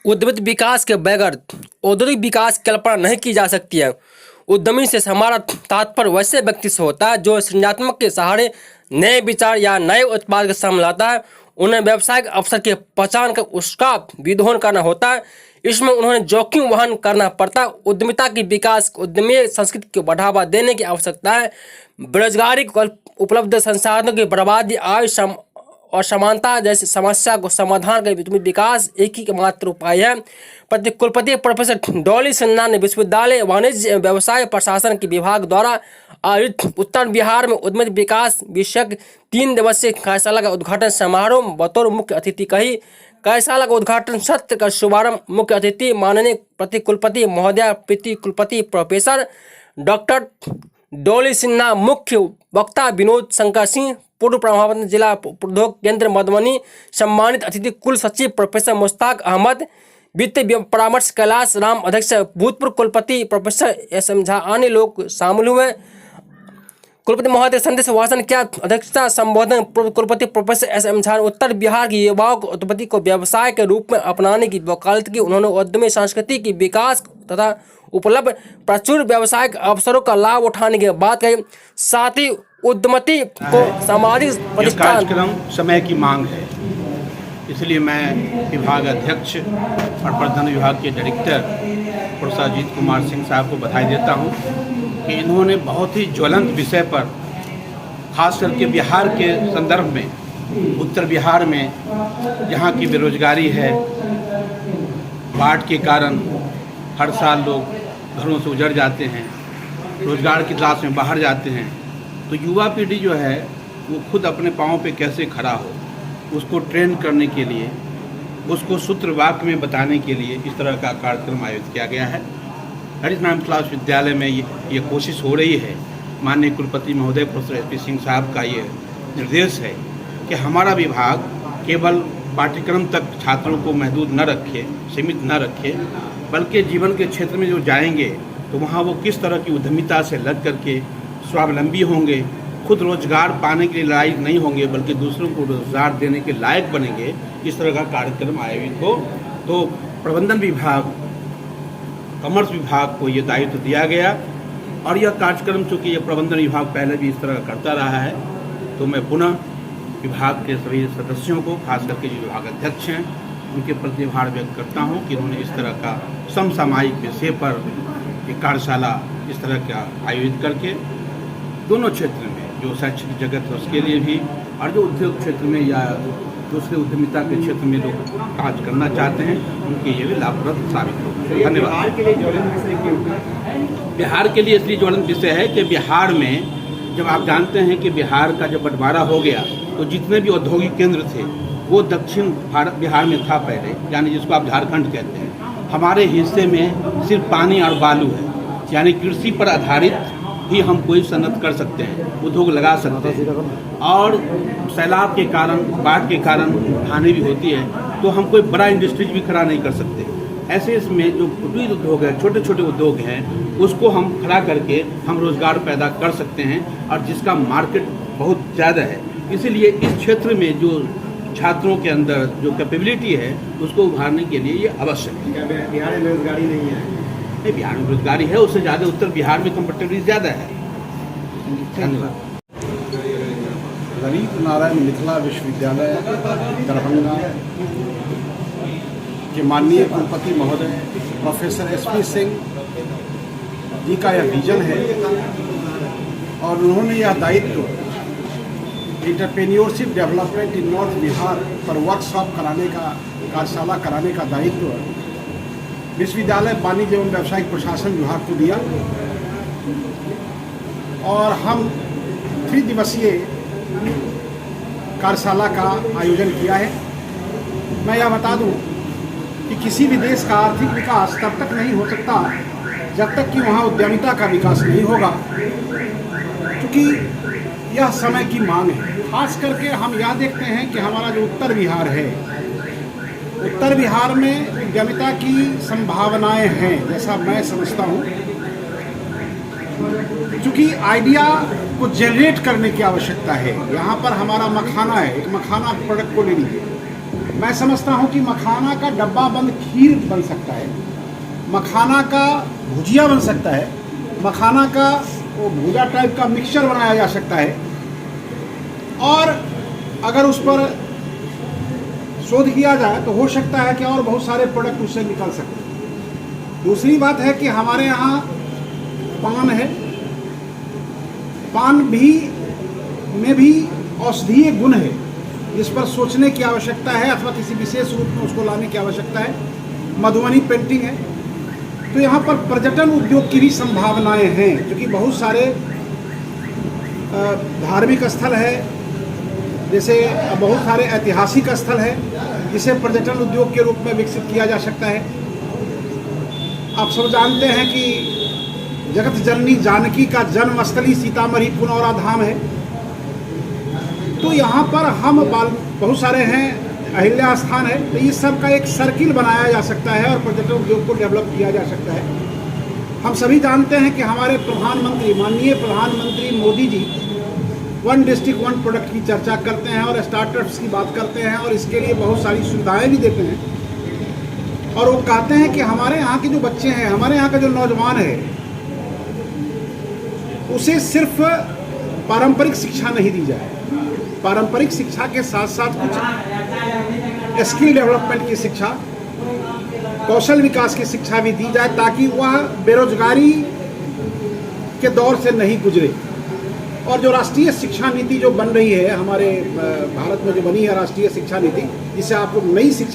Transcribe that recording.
उद्यमित विकास के बगैर औद्योगिक विकास की कल्पना नहीं की जा सकती है। उद्यमी से हमारा तात्पर्य वैसे व्यक्ति से होता है जो सृजनात्मक के सहारे नए विचार या नए उत्पाद के सामने लाता है। उन्हें व्यावसायिक अवसर की पहचान कर उसका विरोध करना होता है। इसमें उन्हें जोखिम वहन करना पड़ता है। उद्यमिता की विकास उद्यमी संस्कृति को बढ़ावा देने की आवश्यकता है। बेरोजगारी को उपलब्ध संसाधनों की बर्बादी और समानता जैसी समस्या को समाधान का विकास एक ही मात्र उपाय है। कुलपति प्रोफेसर डॉली सिन्हा ने विश्वविद्यालय वाणिज्य व्यवसाय प्रशासन के विभाग द्वारा आयोजित उत्तर बिहार में उद्यमित विकास विषयक 3 दिवसीय कार्यशाला का उद्घाटन समारोह बतौर मुख्य अतिथि कही। कार्यशाला का उद्घाटन सत्र का शुभारंभ मुख्य अतिथि माननीय प्रतिकुलपति महोदया प्रीति कुलपति प्रोफेसर डॉक्टर डॉली सिन्हा, मुख्य वक्ता विनोद शंकर सिंह, पूर्व प्रभारी जिला उद्योग केंद्र मधुबनी, सम्मानित अतिथि कुल सचिव प्रोफेसर मुश्ताक अहमद, वित्त परामर्श कैलाश राम, अध्यक्ष भूतपूर्व कुलपति प्रोफेसर एस.एम. झा, अन्य लोग शामिल हुए। कुलपति महोदय संदेश भाषण किया। अध्यक्षता संबोधन कुलपति प्रोफेसर एस.एम. झा ने उत्तर बिहार के युवाओं को उद्यमिता को व्यवसाय के रूप में अपनाने की वकालत की। उन्होंने उद्यमी संस्कृति की विकास तथा उपलब्ध प्रचुर व्यावसायिक अवसरों का लाभ उठाने की बात कही। साथ ही उद्यमिता को सामाजिक प्रतिष्ठान कार्यक्रम समय की मांग है, इसलिए मैं विभाग अध्यक्ष और प्रबंधन विभाग के डायरेक्टर प्रोफेसर अजीत कुमार सिंह साहब को बधाई देता हूं कि इन्होंने बहुत ही ज्वलंत विषय पर, खास करके बिहार के संदर्भ में, उत्तर बिहार में जहां की बेरोजगारी है, बाढ़ के कारण हर साल लोग घरों से उजड़ जाते हैं, रोजगार की तलाश में बाहर जाते हैं, तो युवा पीढ़ी जो है वो खुद अपने पाँव पे कैसे खड़ा हो, उसको ट्रेन करने के लिए, उसको सूत्र वाक्य में बताने के लिए इस तरह का कार्यक्रम आयोजित किया गया है। हरीश नारायण क्लास विद्यालय में ये कोशिश हो रही है। माननीय कुलपति महोदय प्रोफेसर एस.पी. सिंह साहब का ये निर्देश है कि हमारा विभाग केवल पाठ्यक्रम तक छात्रों को महदूद न रखे, सीमित न रखे, बल्कि जीवन के क्षेत्र में जो जाएंगे तो वहाँ वो किस तरह की उद्यमिता से लग करके स्वावलंबी होंगे, खुद रोजगार पाने के लिए लायक नहीं होंगे बल्कि दूसरों को रोजगार देने के लायक बनेंगे, इस तरह का कार्यक्रम आयोजित हो। तो प्रबंधन विभाग, कॉमर्स विभाग को ये दायित्व दिया गया और यह कार्यक्रम चूँकि ये प्रबंधन विभाग पहले भी इस तरह का करता रहा है, तो मैं पुनः विभाग के सभी सदस्यों को, खास करके जो विभाग अध्यक्ष हैं, उनके प्रति आभार व्यक्त करता हूँ कि उन्होंने इस तरह का समसामयिक विषय पर एक कार्यशाला इस तरह का आयोजित करके दोनों क्षेत्र में, जो शैक्षणिक जगत है उसके लिए भी और जो उद्योग क्षेत्र में या दूसरे उद्यमिता के क्षेत्र में लोग कार्य करना चाहते हैं, उनके लिए भी लाभप्रद साबित होगा। धन्यवाद। बिहार के लिए इसलिए ज्वलंत विषय है कि बिहार में, जब आप जानते हैं कि बिहार का जब बंटवारा हो गया तो जितने भी औद्योगिक केंद्र थे वो दक्षिण भारत बिहार में था पहले, यानी जिसको आप झारखंड कहते हैं। हमारे हिस्से में सिर्फ पानी और बालू है, यानी कृषि पर आधारित ही हम कोई सनत कर सकते हैं, उद्योग लगा सकते हैं, और सैलाब के कारण, बाढ़ के कारण हानि भी होती है, तो हम कोई बड़ा इंडस्ट्रीज भी खड़ा नहीं कर सकते। ऐसे इसमें जो कुटीर उद्योग है, छोटे छोटे उद्योग हैं, उसको हम खड़ा करके हम रोजगार पैदा कर सकते हैं और जिसका मार्केट बहुत ज़्यादा है। इसीलिए इस क्षेत्र में जो छात्रों के अंदर जो कैपेबिलिटी है उसको उभारने के लिए ये आवश्यक है। बिहार में बेरोजगारी नहीं है? नहीं, बिहार में बेरोजगारी है, उससे ज़्यादा उत्तर बिहार में कंपैरेटिवली ज़्यादा है। धन्यवाद। ललित नारायण मिथिला विश्वविद्यालय दरभंगा के माननीय कुलपति महोदय प्रोफेसर एस.पी. सिंह जी का यह विजन है और उन्होंने यह दायित्व entrepreneurship development in north Bihar पर वर्कशॉप कराने का, कार्यशाला कराने का दायित्व विश्वविद्यालय वाणिज्य एवं व्यावसायिक प्रशासन विभाग को दिया और हम 3 दिवसीय कार्यशाला का आयोजन किया है। मैं यह बता दूं कि किसी भी देश का आर्थिक विकास तब तक नहीं हो सकता जब तक कि वहाँ उद्यमिता का विकास नहीं होगा, क्योंकि यह समय की मांग है। खास करके हम यह देखते हैं कि हमारा जो उत्तर बिहार है, उत्तर बिहार में उद्यमिता की संभावनाएं हैं, जैसा मैं समझता हूँ, क्योंकि आइडिया को जनरेट करने की आवश्यकता है। यहाँ पर हमारा मखाना है, एक मखाना प्रोडक्ट को ले लीजिए, मैं समझता हूं कि मखाना का डब्बा बंद खीर बन सकता है, मखाना का भुजिया बन सकता है, मखाना का वो भुजा टाइप का मिक्सचर बनाया जा सकता है, और अगर उस पर शोध किया जाए तो हो सकता है कि और बहुत सारे प्रोडक्ट उससे निकल सकते। दूसरी बात है कि हमारे यहाँ पान है, पान में भी औषधीय गुण है, जिस पर सोचने की आवश्यकता है अथवा किसी विशेष रूप में उसको लाने की आवश्यकता है। मधुबनी पेंटिंग है, तो यहाँ पर पर्यटन उद्योग की भी संभावनाएं हैं, क्योंकि बहुत सारे धार्मिक स्थल है, जैसे बहुत सारे ऐतिहासिक स्थल है, जिसे पर्यटन उद्योग के रूप में विकसित किया जा सकता है। आप सब जानते हैं कि जगत जननी जानकी का जन्मस्थली सीतामढ़ी पुनौरा धाम है, तो यहाँ पर हम बहुत सारे हैं, अहिल्या स्थान है, तो इस सब का एक सर्किल बनाया जा सकता है और पर्यटन उद्योग को डेवलप किया जा सकता है। हम सभी जानते हैं कि हमारे प्रधानमंत्री, माननीय प्रधानमंत्री Modi ji one district one product की चर्चा करते हैं और स्टार्टअप्स की बात करते हैं, और इसके लिए बहुत सारी सुविधाएं भी देते हैं। और वो कहते हैं कि हमारे यहाँ के जो बच्चे हैं, हमारे यहाँ का जो नौजवान है, उसे सिर्फ पारंपरिक शिक्षा नहीं दी जाए, पारंपरिक शिक्षा के साथ साथ कुछ स्किल डेवलपमेंट की शिक्षा, कौशल विकास की शिक्षा भी दी जाए, ताकि वह बेरोजगारी के दौर से नहीं गुजरे। और जो राष्ट्रीय शिक्षा नीति जो बन रही है हमारे भारत में, जो बनी है राष्ट्रीय शिक्षा नीति, जिसे आप लोग नई शिक्षा